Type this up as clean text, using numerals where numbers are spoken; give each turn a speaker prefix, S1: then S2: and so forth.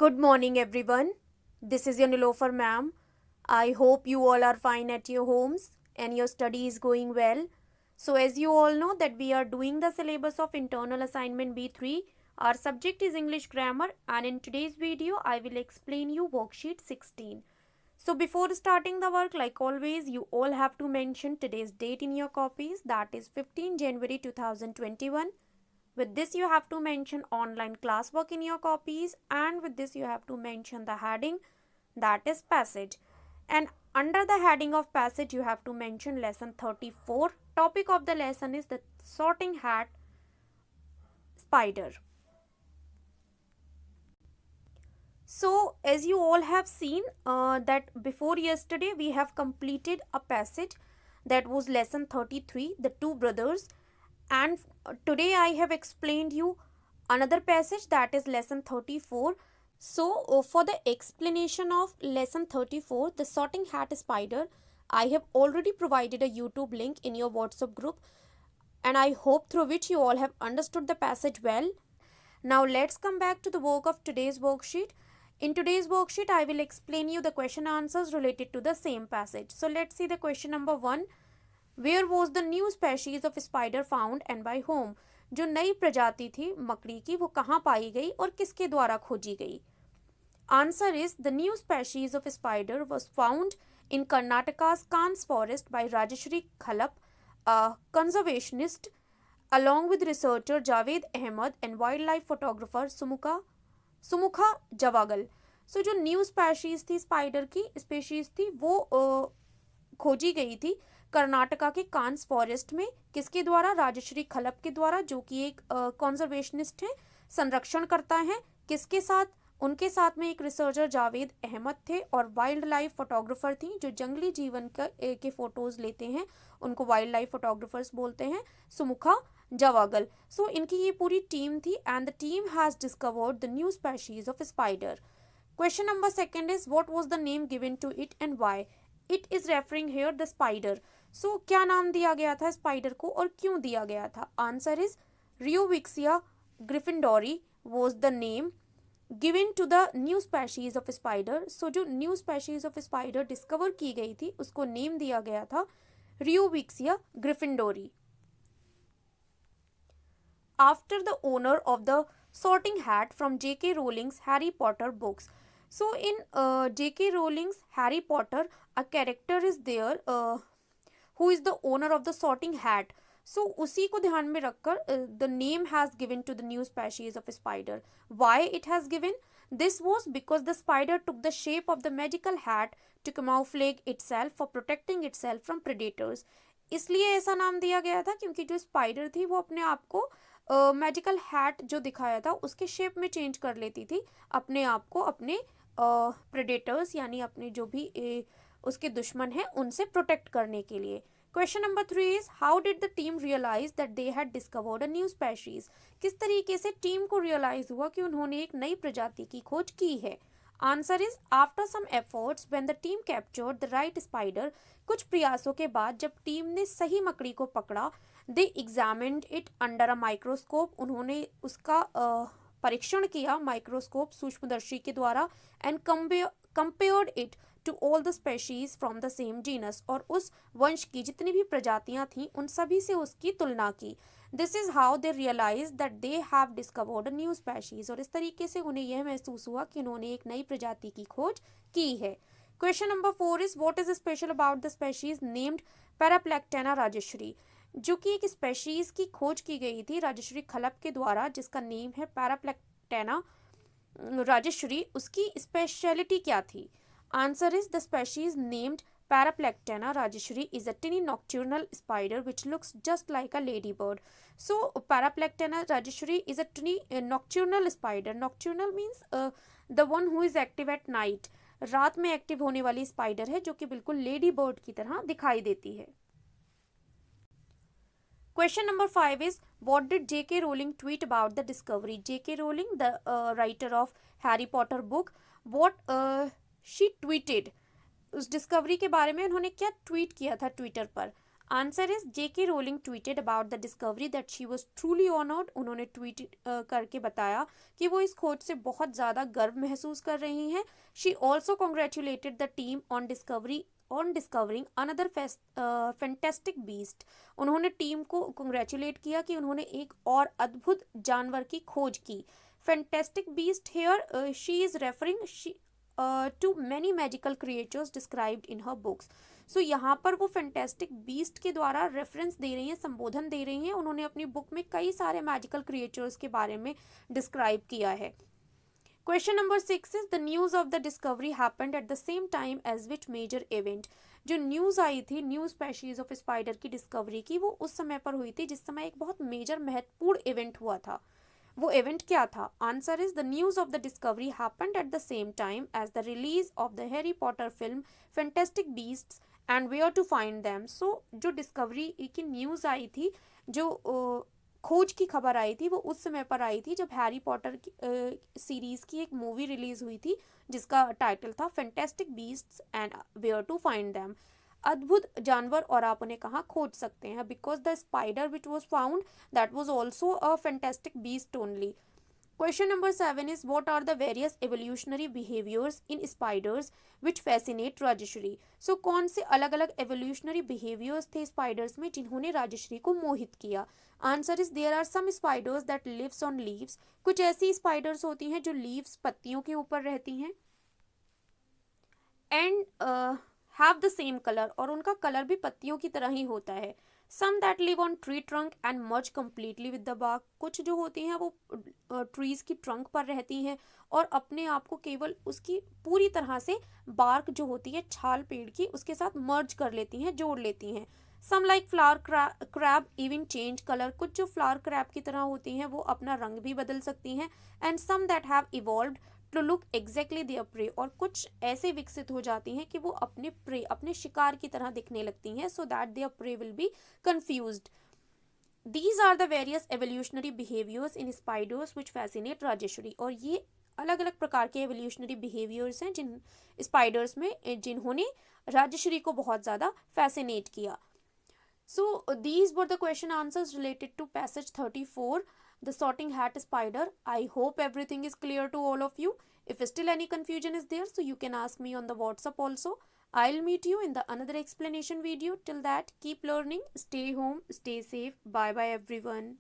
S1: Good morning, everyone. This is your Nilofer ma'am. I hope you all are fine at your homes and your study is going well. So, as you all know that we are doing the syllabus of internal assignment B3. Our subject is English grammar, and in today's video I will explain you worksheet 16. So before starting the work, like always, you all have to mention today's date in your copies, that is 15 January 2021. With this you have to mention online classwork in your copies, and with this you have to mention the heading, that is passage. And under the heading of passage you have to mention lesson 34. Topic of the lesson is the sorting hat spider. So as you all have seen that before yesterday we have completed a passage that was lesson 33, the two brothers, and today I have explained you another passage, that is lesson 34. So for the explanation of lesson 34, the sorting hat spider, I have already provided a YouTube link in your WhatsApp group, and I hope through which you all have understood the passage well. Now let's come back to the work of today's worksheet. In today's worksheet, I will explain you the question answers related to the same passage. So let's see the question number 1. Where was the new species of spider found and by whom? जो नई प्रजाति थी मकड़ी की वो कहाँ पाई गई और किसके द्वारा खोजी गई? Answer is the new species of spider was found in Karnataka's Kans forest by Rajeshri Khalap, a conservationist, along with researcher Javed Ahmed and wildlife photographer सुमुखा Javagal. सो जो न्यू स्पीशीज थी स्पाइडर की स्पीशीज थी वो खोजी गई थी कर्नाटका के कांस फॉरेस्ट में. किसके द्वारा? राजश्री खलप के द्वारा, जो कि एक कॉन्जर्वेशनिस्ट है, संरक्षण करता है. किसके साथ? उनके साथ में एक रिसर्चर जावेद अहमद थे और वाइल्ड लाइफ फोटोग्राफर थी जो जंगली जीवन के फोटोज लेते हैं, उनको वाइल्ड लाइफ फोटोग्राफर्स बोलते हैं, सुमुखा जवागल. सो इनकी ये पूरी टीम थी and the team has discovered the new species of spider. Question number 2 is what was the name given to it and why? It is referring here the spider. So क्या नाम दिया गया था स्पाइडर को और क्यों दिया गया था? Answer is Eriovixia gryffindori was the name given to the new species of spider. So जो new species of spider discover की गई थी उसको नेम दिया गया था रियोविक्सिया ग्रिफिंडोरी. After the owner of the sorting hat from J.K. Rowling's Harry Potter books. So in J.K. Rowling's Harry Potter, a character is there who is the owner of the sorting hat. So उसी को ध्यान में रखकर the name has given to the new species of spider. Why it has given? This was because the spider took the shape of the magical hat to camouflage itself for protecting itself from predators. इसलिए ऐसा नाम दिया गया था क्योंकि जो spider थी वो अपने आप को मैजिकल हैट जो दिखाया था उसके शेप में चेंज कर लेती थी अपने आप को अपने प्रेडेटर्स यानी अपने जो भी उसके दुश्मन हैं उनसे प्रोटेक्ट करने के लिए. Question number 3 is how did the team realise that they had discovered a new species? किस तरीके से टीम को रियलाइज हुआ कि उन्होंने एक नई प्रजाति की खोज की है? Answer is after some efforts when the team captured the right spider. कुछ प्रयासों के बाद जब टीम ने सही मकड़ी को पकड़ा, they examined it under a microscope. उन्होंने उसका परीक्षण किया माइक्रोस्कोप सूक्ष्मदर्शी के द्वारा and compared it to all the species from the same genus. और उस वंश की जितनी भी प्रजातियां थीं उन सभी से उसकी तुलना की. This is how they realise that they have discovered a new species. और इस तरीके से उन्हें यह महसूस हुआ कि उन्होंने एक नई प्रजाति की खोज की है. Question number 4 is what is special about the species named Paraplectana Rajashree? जो कि एक स्पेशीज की खोज की गई थी राजश्री खलप के द्वारा जिसका नेम है पैराप्लेक्टेना राजश्री. उसकी स्पेशलिटी क्या थी? Answer is the species named Paraplectena rajeshri is a tiny nocturnal spider which looks just like a ladybird. So Paraplectena rajeshri is a tiny nocturnal spider. Nocturnal means the one who is active at night. रात में active होने वाली spider है जो कि बिल्कुल lady bird की तरह दिखाई देती है. Question number 5 is what did J.K. Rowling tweet about the discovery? J.K. Rowling, the writer of Harry Potter book, what she tweeted? उस डिस्कवरी के बारे में उन्होंने क्या ट्वीट किया था ट्विटर पर? Answer is JK rolling tweeted about the discovery that she was truly honoured. उन्होंने ट्वीट करके बताया कि वो इस खोज से बहुत ज़्यादा गर्व महसूस कर रही हैं। She also congratulated the team on discovering another fantastic beast. उन्होंने टीम को कॉन्ग्रेचुलेट किया कि उन्होंने एक और अद्भुत जानवर की खोज की। Fantastic Beast here she is referring to many magical creatures described in her books. So यहाँ पर वो फैंटेस्टिक बीस्ट के द्वारा रेफरेंस दे रही हैं, संबोधन दे रही हैं। उन्होंने अपनी बुक में कई सारे मैजिकल क्रिएचर्स के बारे में डिस्क्राइब किया है। Question number 6 is the news of the discovery happened at the same time as which major event. जो न्यूज आई थी न्यू स्पेशीज ऑफ स्पाइडर की डिस्कवरी की, वो उस समय पर हुई थी जिस समय एक बहुत मेजर महत्वपूर्ण इवेंट हुआ था। वो इवेंट क्या था? Answer is the news of the discovery happened at the same time as the release of the Harry Potter film Fantastic beasts and where to find them. So जो discovery की news आई थी, जो खोज की खबर आई थी, वो उस समय पर आई थी जब हैरी पॉटर की सीरीज़ की एक मूवी रिलीज़ हुई थी जिसका टाइटल था fantastic beasts and where to find them. अद्भुत जानवर और आप उन्हें कहाँ खोज सकते हैं। Because the spider which was found that was also a fantastic beast only. Question number 7 is what are the various evolutionary behaviors in spiders which fascinate Rajashree. So कौन से अलग अलग evolutionary behaviors थे spiders में जिन्होंने राजश्री को मोहित किया? Answer is there are some spiders that lives on leaves। कुछ ऐसी spiders होती हैं जो leaves पत्तियों के ऊपर रहती हैं and have the same colour, और उनका कलर भी पत्तियों की तरह ही होता है। Some that live on tree trunk and merge completely with the bark. कुछ जो होती हैं वो ट्रीज की ट्रंक पर रहती हैं और अपने आप को केवल उसकी पूरी तरह से बार्क जो होती है छाल पेड़ की उसके साथ मर्ज कर लेती हैं, जोड़ लेती हैं। Some like flower crab even change colour. कुछ जो फ्लावर क्रैब की तरह होती हैं वो अपना रंग भी बदल सकती हैं। And some that have evolved to look exactly their prey. और कुछ ऐसे विकसित हो जाती हैं कि वो अपने प्रे, अपने शिकार की तरह दिखने लगती हैं, so that their prey will be confused. These are the various evolutionary behaviours in spiders which fascinate Rajeshwari. और ये अलग अलग प्रकार के एवोल्यूशनरी बिहेवियर्स हैं जिन स्पाइडर्स में जिन्होंने राजेश्वरी को बहुत ज़्यादा फैसिनेट किया। So these were the question answers related to passage 34, the sorting hat spider. I hope everything is clear to all of you. If still any confusion is there, so you can ask me on the WhatsApp also. I'll meet you in the another explanation video. Till that, keep learning, stay home, stay safe. Bye bye everyone.